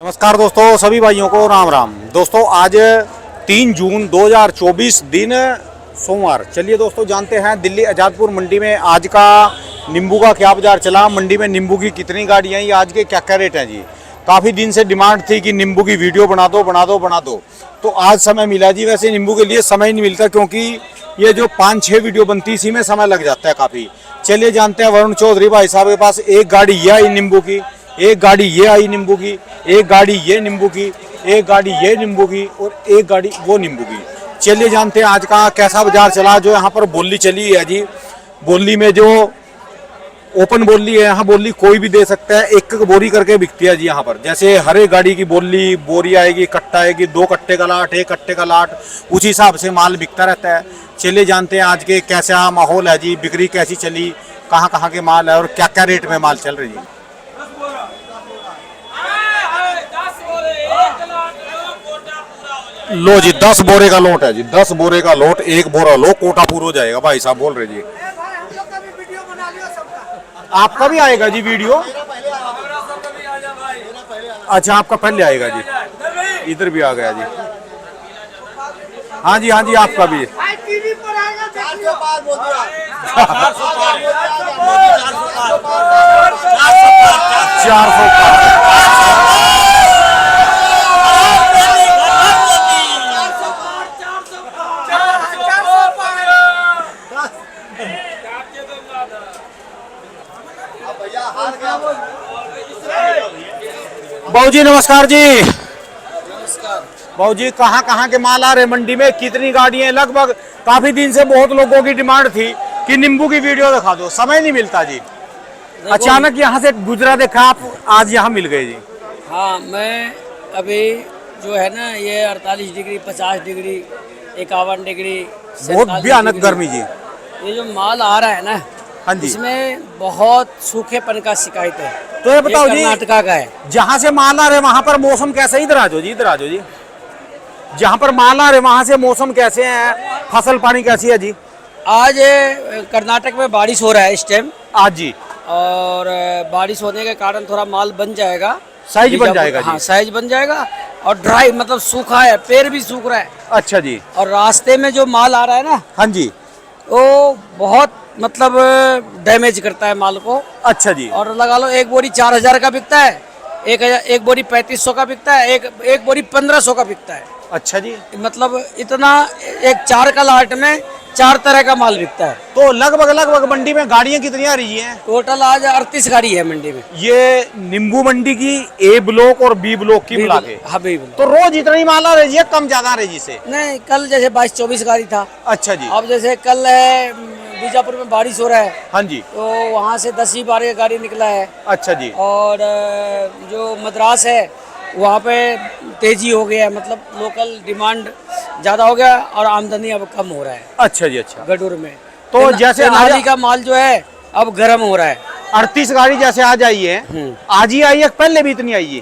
नमस्कार दोस्तों, सभी भाइयों को राम राम। दोस्तों आज 3 जून 2024 दिन सोमवार। चलिए दोस्तों जानते हैं दिल्ली आज़ादपुर मंडी में आज का नींबू का क्या बाजार चला, मंडी में नींबू की कितनी गाड़ियाँ हैं, आज के क्या क्या रेट हैं जी। काफ़ी दिन से डिमांड थी कि नींबू की वीडियो बना दो, तो आज समय मिला जी। वैसे नींबू के लिए समय नहीं मिलता क्योंकि ये जो 5-6 वीडियो बनती इसी में समय लग जाता है काफ़ी। चलिए जानते हैं वरुण चौधरी भाई साहब के पास एक गाड़ी ये आई नींबू की, एक गाड़ी ये आई नींबू की, एक गाड़ी ये नींबू की, एक गाड़ी ये नींबू की और एक गाड़ी वो नींबू की। चलिए जानते हैं आज का कैसा बाजार चला। जो यहाँ पर बोली चली है जी, बोली में जो ओपन बोली है, यहाँ बोली कोई भी दे सकता है, एक बोरी करके बिकती है जी यहाँ पर। जैसे हर एक गाड़ी की बोरी आएगी, कट्टा आएगी, 2 कट्टे का लाट, 1 कट्टे का लाट, उसी हिसाब से माल बिकता रहता है। चलिए जानते हैं आज के कैसा माहौल है जी, बिक्री कैसी चली, कहाँ कहाँ के माल है और क्या क्या रेट में माल चल रही है। लो जी 10 बोरे का लोट है जी, 10 बोरे का लोट, 1 बोरा लो, कोटा पूरा हो जाएगा भाई साहब बोल रहे जी। आपका भी आएगा जी वीडियो? अच्छा आपका पहले आएगा जी, इधर भी आ गया जी। हाँ जी हाँ जी आपका भी। 400 बाबू जी नमस्कार जी। बाबू जी कहाँ के माल आ रहे मंडी में, कितनी गाड़ियां? लगभग काफी दिन से बहुत लोगों की डिमांड थी कि नींबू की वीडियो दिखा दो, समय नहीं मिलता जी। अचानक यहाँ से गुजरा देखा आप, आज यहाँ मिल गए जी। हाँ, मैं अभी जो है ना ये 48 डिग्री, 50 डिग्री, 51 डिग्री, बहुत भयानक गर्मी जी। ये जो माल आ रहा है ना, हाँ जी, इसमें बहुत सूखेपन का शिकायत है। तो ये बताओ जी, कर्नाटका का है। जहाँ से माल आ रहे वहाँ पर मौसम कैसा है? इधर आ जाओ जी, इधर आ जाओ जी। जहाँ पर माल आ रहे वहाँ से मौसम कैसे है, फसल पानी कैसी है जी? आज कर्नाटक में बारिश हो रहा है इस टाइम आज जी, और बारिश होने के कारण थोड़ा माल बन जाएगा, साइज बन जाएगा जी। हाँ साइज बन जाएगा और ड्राई मतलब सूखा है, पेड़ भी सूख रहा है। अच्छा जी। और रास्ते में जो माल आ रहा है ना, हाँ जी, वो बहुत मतलब डैमेज करता है माल को। अच्छा जी। और लगा लो एक बोरी 4000 का बिकता है, एक बोरी 3500 का बिकता है, एक बोरी 1500 का बिकता है। अच्छा जी, मतलब इतना एक 4 का लाट में 4 तरह का माल बिकता है। तो लगभग मंडी में गाड़ियाँ कितनी आ रही हैं? टोटल आज 38 गाड़ी है मंडी में। ये नींबू मंडी की ए ब्लॉक और बी ब्लॉक की मिला के? हाँ बिल्कुल। तो रोज इतना ही माल आ रही है, कम ज्यादा आ रही है से? नहीं, कल जैसे 22-24 गाड़ी था। अच्छा जी। अब जैसे कल है बीजापुर में बारिश हो रहा है, हाँ जी, तो वहाँ से 10-12 गाड़ी निकला है। अच्छा जी। और जो मद्रास है वहाँ पे तेजी हो गया है, मतलब लोकल डिमांड ज़्यादा हो गया और आमदनी अब कम हो रहा है। अच्छा जी, अच्छा। गडूर में तो जैसे तेनाली का माल जो है अब गर्म हो रहा है। 38 गाड़ी जैसे आज आई है, आज ही आई है, पहले भी इतनी आई है?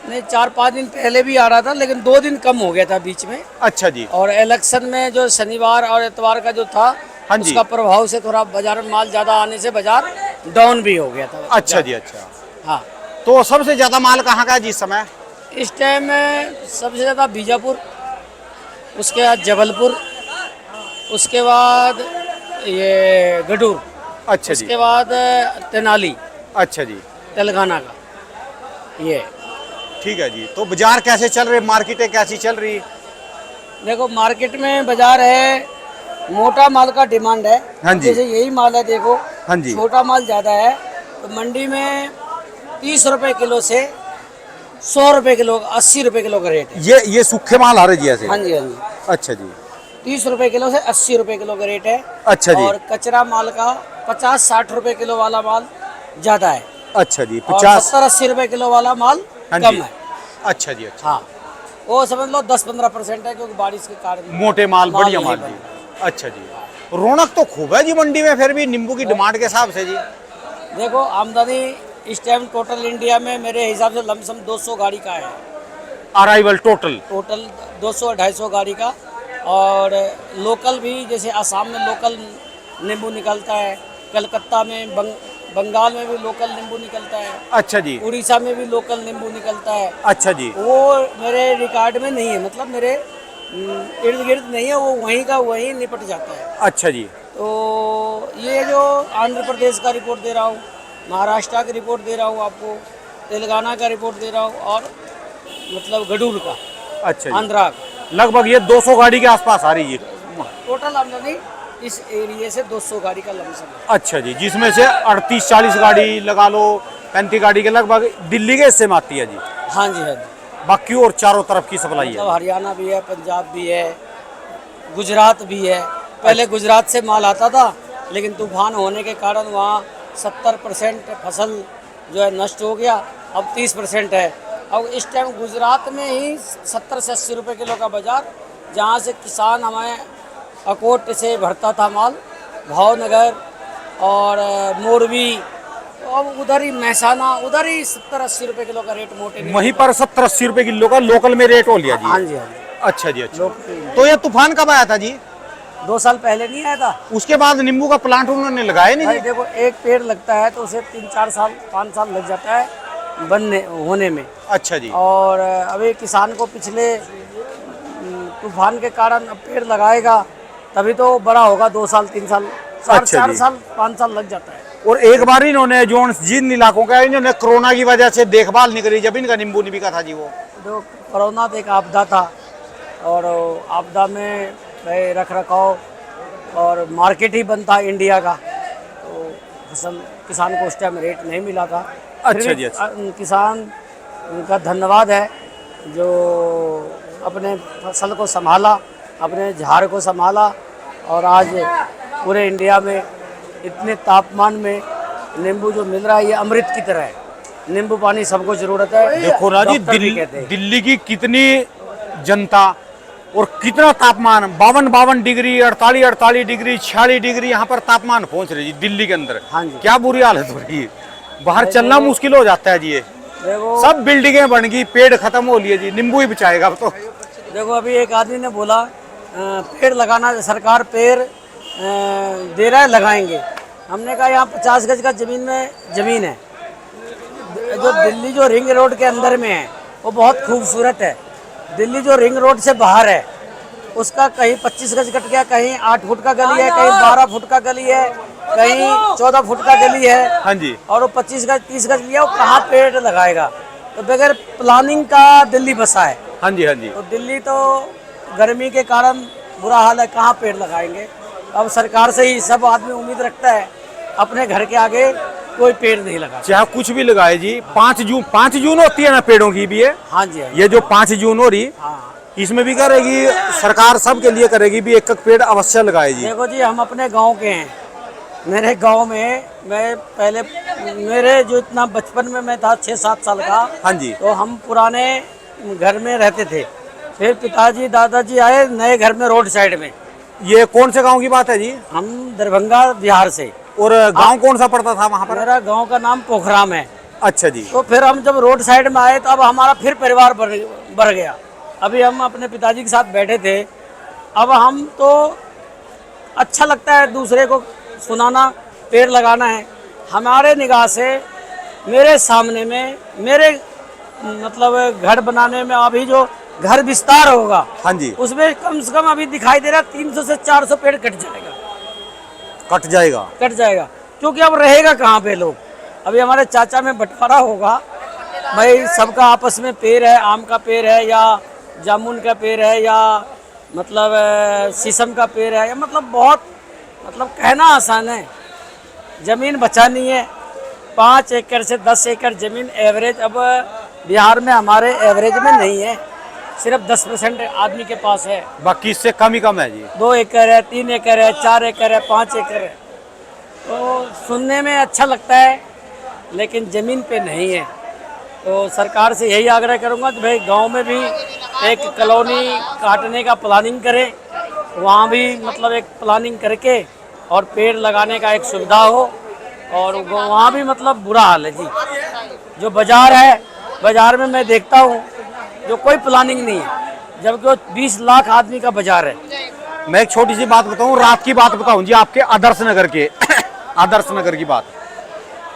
नहीं, 4-5 दिन पहले भी आ रहा था, लेकिन 2 दिन कम हो गया था बीच में। अच्छा जी। और इलेक्शन में जो शनिवार और इतवार का जो था, हाँ जी, उसका प्रभाव से थोड़ा बाजार में माल ज्यादा आने से बाजार डाउन भी हो गया था। अच्छा जी, अच्छा। हाँ, तो सबसे ज्यादा माल कहाँ का है जी इस समय? इस टाइम में सबसे ज्यादा बीजापुर, उसके बाद जबलपुर, उसके बाद ये गडूर, अच्छा जी, उसके बाद तेनाली, अच्छा जी, तेलंगाना का। ये ठीक है जी। तो बाजार कैसे चल रहे, मार्केटें कैसी चल रही? देखो मार्केट में बाजार है, मोटा माल का डिमांड है। हाँ जी। जैसे यही माल है देखो, हाँ जी, छोटा माल ज़्यादा है, तो मंडी में 30 रुपए किलो से 100 रुपए किलो, 80 रुपए किलो का रेट है। ये सूखे माल आ रहे जी ऐसे? हाँ जी, हाँ जी। अच्छा जी। 30 रुपए किलो से 80 रुपए किलो का रेट है। अच्छा जी। और कचरा माल का 50-60 रुपए किलो वाला माल ज़्यादा है। अच्छा जी। और 70-80 रुपए किलो वाला माल कम है। अच्छा जी, अच्छा। हाँ, वो समझ लो 10-15% है, क्योंकि बारिश के कारण मोटे माल, बढ़िया नहीं माल बन जी। अच्छा जी। रौनक तो खूब है जी मंडी में फिर भी नींबू की डिमांड के हिसाब से जी। देखो आमदनी इस टाइम टोटल इंडिया में मेरे हिसाब से लमसम 200 गाड़ी का है अराइवल टोटल 200-250 गाड़ी का। और लोकल भी, जैसे आसाम में लोकल नींबू निकलता है, कलकत्ता में बंगाल में भी लोकल नींबू निकलता है, अच्छा जी, उड़ीसा में भी लोकल नींबू निकलता है। अच्छा जी, वो मेरे रिकॉर्ड में नहीं है, मतलब मेरे इर्द गिर्द नहीं है, वो वहीं का वहीं निपट जाता है। अच्छा जी, तो ये जो आंध्र प्रदेश का रिपोर्ट दे रहा हूँ, महाराष्ट्र का रिपोर्ट दे रहा हूँ आपको, तेलंगाना का रिपोर्ट दे रहा हूँ, और मतलब गडूर का, अच्छा जी। आंध्रा का। लगभग ये 200 गाड़ी के आसपास आ रही है। टोटल आमदनी इस एरिया से 200 गाड़ी का लमसम है। अच्छा जी, जिसमें से 38-40 गाड़ी लगा लो, 35 गाड़ी के लगभग दिल्ली के हिस्से में आती है जी। हाँ जी, हाँ जी। बाकी और चारों तरफ की सप्लाई मतलब है। हरियाणा भी है, पंजाब भी है, गुजरात भी है। पहले गुजरात से माल आता था, लेकिन तूफान होने के कारण वहाँ 70% फसल जो है नष्ट हो गया, अब 30% है। अब इस टाइम गुजरात में ही 70 से 80 रुपये किलो का बाजार, जहाँ से किसान हमें अकोट से भरता था माल, भावनगर और मोरबी, तो अब उधर ही महसाना, उधर ही 70-80 रुपये किलो का रेट मोटे रेट। वहीं पर 70-80 रुपए किलो का लोकल में रेट हो लिया जी। हाँ जी, हाँ जी। अच्छा जी, अच्छा। लोकल तो ये तूफान कब आया था जी? 2 साल पहले नहीं आया था। उसके बाद नींबू का प्लांट उन्होंने लगाया नहीं भाई जी? देखो, एक पेड़ लगता है तो उसे 3-4 साल 5 साल लग जाता है बनने होने में। अच्छा जी, और अभी किसान को पिछले तूफान के कारण अब पेड़ लगाएगा तभी तो बड़ा होगा। 2 साल 3 साल, अच्छा 4 जी। साल 5 साल लग जाता है। और एक बार इन्होंने जो जिन इलाकों का इन्होंने कोरोना की वजह से देखभाल नहीं करी, जब इनका नींबू नहीं बिका था जी वो। जो कोरोना तो एक आपदा था, और आपदा में भाई रख रखाव और मार्केट ही बंद था इंडिया का, तो फसल किसान को उस टाइम रेट नहीं मिला था। अच्छा फिर जी, भी, अच्छा। किसान का धन्यवाद है जो अपने फसल को संभाला, अपने झाड़ को संभाला, और आज पूरे इंडिया में इतने तापमान में नींबू जो मिल रहा है ये अमृत की तरह है। नींबू पानी सबको जरूरत है। देखो ना जी, डॉक्टर भी कहते हैं। दिल्ली की कितनी जनता और कितना तापमान, 52 डिग्री, 48 डिग्री, 46 डिग्री यहाँ पर तापमान पहुँच रही है दिल्ली के अंदर। हाँ जी। क्या बुरी हालत हो रही है, बाहर चलना मुश्किल हो जाता है जी। ये देखो, सब बिल्डिंगें बन गई, पेड़ खत्म हो लिए जी, नींबू ही बचाएगा अब तो। देखो अभी एक आदमी ने बोला पेड़ लगाना, सरकार पेड़ दे रहा है, लगाएंगे। हमने कहा यहाँ 50 गज का ज़मीन है, जो दिल्ली जो रिंग रोड के अंदर में है वो बहुत खूबसूरत है। दिल्ली जो रिंग रोड से बाहर है उसका कहीं 25 गज कट गया, कहीं 8 फुट का गली है, कहीं 12 फुट का गली है, कहीं 14 फुट का गली है। हाँ जी, और वो 25 गज 30 गज लिया, वो कहाँ पेड़ लगाएगा? तो बगैर प्लानिंग का दिल्ली बसा है। हाँ जी, हाँ जी। तो दिल्ली तो गर्मी के कारण बुरा हाल है, कहाँ पेड़ लगाएंगे? अब सरकार से ही सब आदमी उम्मीद रखता है, अपने घर के आगे कोई पेड़ नहीं लगा। चाहे कुछ भी लगाए जी। 5 जून होती है ना पेड़ों की भी है। हाँ जी, हाँ जी। ये जो 5 जून हो रही, हाँ, इसमें भी करेगी सरकार, सबके लिए करेगी भी, एक पेड़ अवश्य लगाए जी। देखो जी, हम अपने गांव के हैं। मेरे गांव में मैं पहले, मेरे जो इतना बचपन में मैं था 6-7 साल का, हाँ जी, तो हम पुराने घर में रहते थे। फिर पिताजी दादाजी आए नए घर में रोड साइड में। ये कौन से गांव की बात है जी? हम दरभंगा बिहार से। और गांव कौन सा पड़ता था वहाँ पर? मेरा गांव का नाम पोखराम है। अच्छा जी, तो फिर हम जब रोड साइड में आए तो अब हमारा फिर परिवार बढ़ गया। अभी हम अपने पिताजी के साथ बैठे थे, अब हम तो अच्छा लगता है दूसरे को सुनाना, पेड़ लगाना है। हमारे निगाह से मेरे सामने में, मेरे मतलब घर बनाने में अभी जो घर विस्तार होगा, हाँ जी, उसमें कम से कम अभी दिखाई दे रहा 300 से 400 पेड़ कट जाएगा, क्योंकि अब रहेगा कहाँ पे लोग? अभी हमारे चाचा में बंटवारा होगा भाई, सबका आपस में पेड़ है, आम का पेड़ है या जामुन का पेड़ है या मतलब शीशम का पेड़ है, या मतलब बहुत, मतलब कहना आसान है। ज़मीन बचा नहीं है। 5 एकड़ से 10 एकड़ ज़मीन एवरेज अब बिहार में हमारे एवरेज में नहीं है, सिर्फ 10% आदमी के पास है। बाकी इससे कम ही कम है जी। 2 एकड़ है, 3 एकड़ है, 4 एकड़ है, 5 एकड़ है। तो सुनने में अच्छा लगता है, लेकिन ज़मीन पे नहीं है। तो सरकार से यही आग्रह करूंगा कि भाई गांव में भी एक कॉलोनी काटने का प्लानिंग करें, वहाँ भी मतलब एक प्लानिंग करके और पेड़ लगाने का एक सुविधा हो। और वहाँ भी मतलब बुरा हाल है जी। जो बाज़ार है, बाज़ार में मैं देखता हूँ जो कोई प्लानिंग नहीं है, जबकि वो 20 लाख आदमी का बाज़ार है। मैं एक छोटी सी बात बताऊं, रात की बात बताऊं जी आपके आदर्श नगर के आदर्श नगर की बात।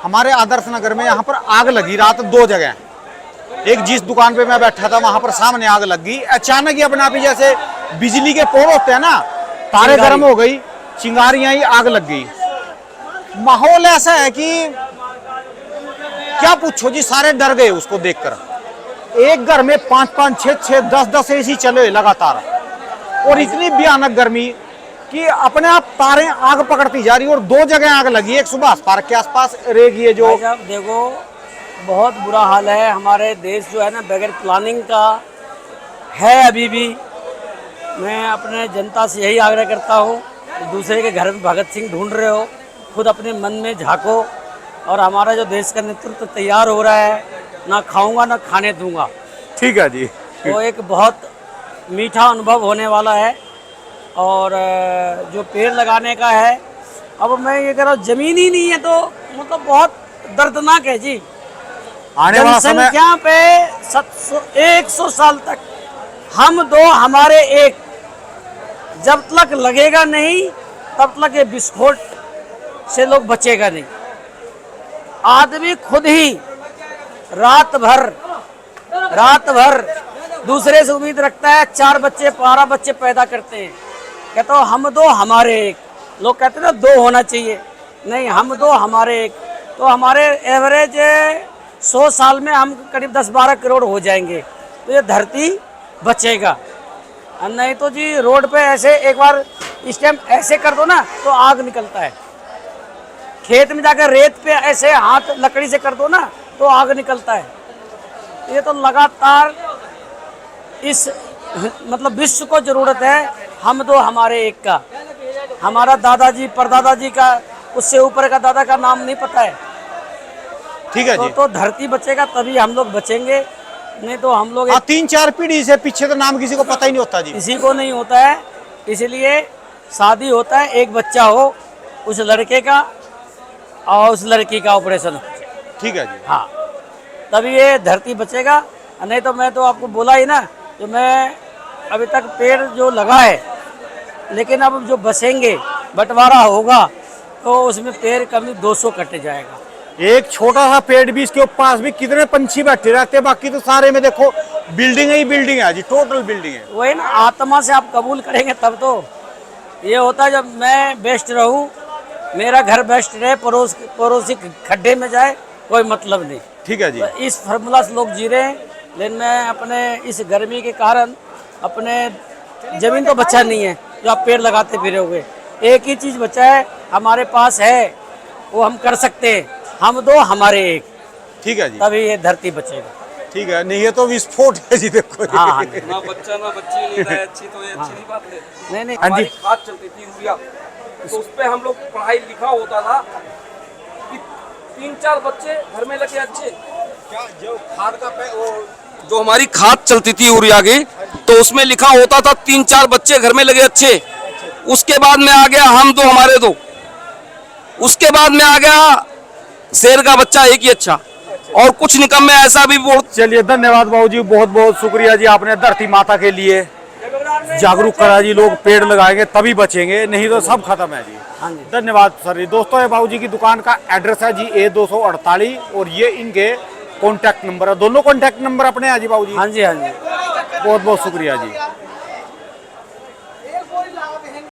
हमारे आदर्श नगर में यहाँ पर आग लगी रात 2 जगह। एक जिस दुकान पे मैं बैठा था वहां पर सामने आग लग गई अचानक ही, अपने आप ही जैसे बिजली के पोल होते हैं ना, तारे गर्म हो गई, चिंगारियां ही, आग लग गई। माहौल ऐसा है कि क्या पूछो जी, सारे डर गए उसको देखकर। एक घर में 5-5, 6-6, 10-10 एसी चले लगातार, और इतनी भयानक गर्मी कि अपने आप तारें आग पकड़ती जा रही, और 2 जगह आग लगी। एक सुभाष पार्क के आसपास रेग, ये जो देखो बहुत बुरा हाल है। हमारे देश जो है ना बगैर प्लानिंग का है अभी भी। मैं अपने जनता से यही आग्रह करता हूँ, दूसरे के घर में भगत सिंह ढूंढ रहे हो, खुद अपने मन में झांको। और हमारा जो देश का नेतृत्व तैयार हो रहा है, ना खाऊंगा ना खाने दूंगा। ठीक है जी। तो एक बहुत मीठा अनुभव होने वाला है। और जो पेड़ लगाने का है, अब मैं ये कह रहा हूँ, जमीन ही नहीं है तो मतलब बहुत दर्दनाक है जी। आने वाला समय जनसंख्या पे 100 साल तक हम दो हमारे एक, जब तक लगेगा नहीं तब तक ये विस्फोट से लोग बचेगा नहीं। आदमी खुद ही रात भर दूसरे से उम्मीद रखता है, 4 बच्चे 12 बच्चे पैदा करते हैं, कहता हूँ हम दो हमारे एक। लोग कहते हैं ना 2 होना चाहिए, नहीं, हम 2 हमारे एक। तो हमारे एवरेज 100 साल में हम करीब 10-12 करोड़ हो जाएंगे, तो ये धरती बचेगा। और नहीं तो जी रोड पे ऐसे एक बार इस टाइम ऐसे कर दो ना तो आग निकलता है। खेत में जाकर रेत पे ऐसे हाथ लकड़ी से कर दो ना तो आग निकलता है। ये तो लगातार इस मतलब विश्व को जरूरत है हम दो हमारे एक का। हमारा दादाजी परदादाजी का, उससे ऊपर का दादा का नाम नहीं पता है। ठीक है जी। तो धरती बचेगा तभी हम लोग बचेंगे, नहीं तो हम लोग 3-4 पीढ़ी से पीछे तो नाम किसी को पता ही नहीं होता जी। किसी को नहीं होता है। इसलिए शादी होता है, एक बच्चा हो उस लड़के का और उस लड़की का ऑपरेशन हो। ठीक है जी। हाँ, तभी ये धरती बचेगा। नहीं तो मैं तो आपको बोला ही ना, जो मैं अभी तक पेड़ जो लगा है, लेकिन अब जो बसेंगे बंटवारा होगा तो उसमें पेड़ कभी 200 कट जाएगा। एक छोटा सा पेड़ भी, इसके पास भी कितने पंछी बैठे रहते हैं, बाकी तो सारे में देखो बिल्डिंग ही बिल्डिंग है जी, टोटल बिल्डिंग है। वही ना, आत्मा से आप कबूल करेंगे तब तो ये होता है। जब मैं बेस्ट रहूं, मेरा घर बेस्ट रहे, पड़ोसी खड्डे में जाए, कोई मतलब नहीं। ठीक है जी। तो इस फार्मूला से लोग जी रहे हैं। लेकिन मैं अपने इस गर्मी के कारण अपने जमीन तो बचा नहीं है जो आप पेड़ लगाते फिरोगे। एक ही चीज़ बचा है हमारे पास है, वो हम कर सकते हैं, हम दो हमारे एक। ठीक है जी। तभी ये धरती बचेगा। ठीक है, नहीं ये तो विस्फोट है जी, देखो। हाँ हाँ। ना बच्चा ना बच्ची नहीं रहे, अच्छी तो ये अच्छी नहीं बात है। नहीं नहीं, हाँ जी। हमारी खाद चलती थी यूरिया, तो उस पे हम लोग पढ़ाई लिखा होता था कि 3-4 बच्चे घर में लगे अच्छे। क्या जो खाद का जो हमारी खाद चलती थी यूरिया की, तो उसमें लिखा होता था 3-4 बच्चे घर में लगे अच्छे। उसके बाद में आ गया हम दो हमारे दो। उसके बाद में आ गया शेर का बच्चा एक ही अच्छा, और कुछ निकम्मे ऐसा भी बहुत। चलिए, धन्यवाद बाबू जी, बहुत बहुत शुक्रिया जी, आपने धरती माता के लिए जागरूक करा जी। लोग पेड़ लगाएंगे तभी बचेंगे, नहीं तो सब खत्म है जी। हाँ जी। धन्यवाद सर। दोस्तों, ये बाबू जी की दुकान का एड्रेस है जी A248, और ये इनके कॉन्टैक्ट नंबर है। दोनों कॉन्टैक्ट नंबर अपने हैं जी बाबू जी। हाँ जी, हाँ जी। बहुत बहुत शुक्रिया जी।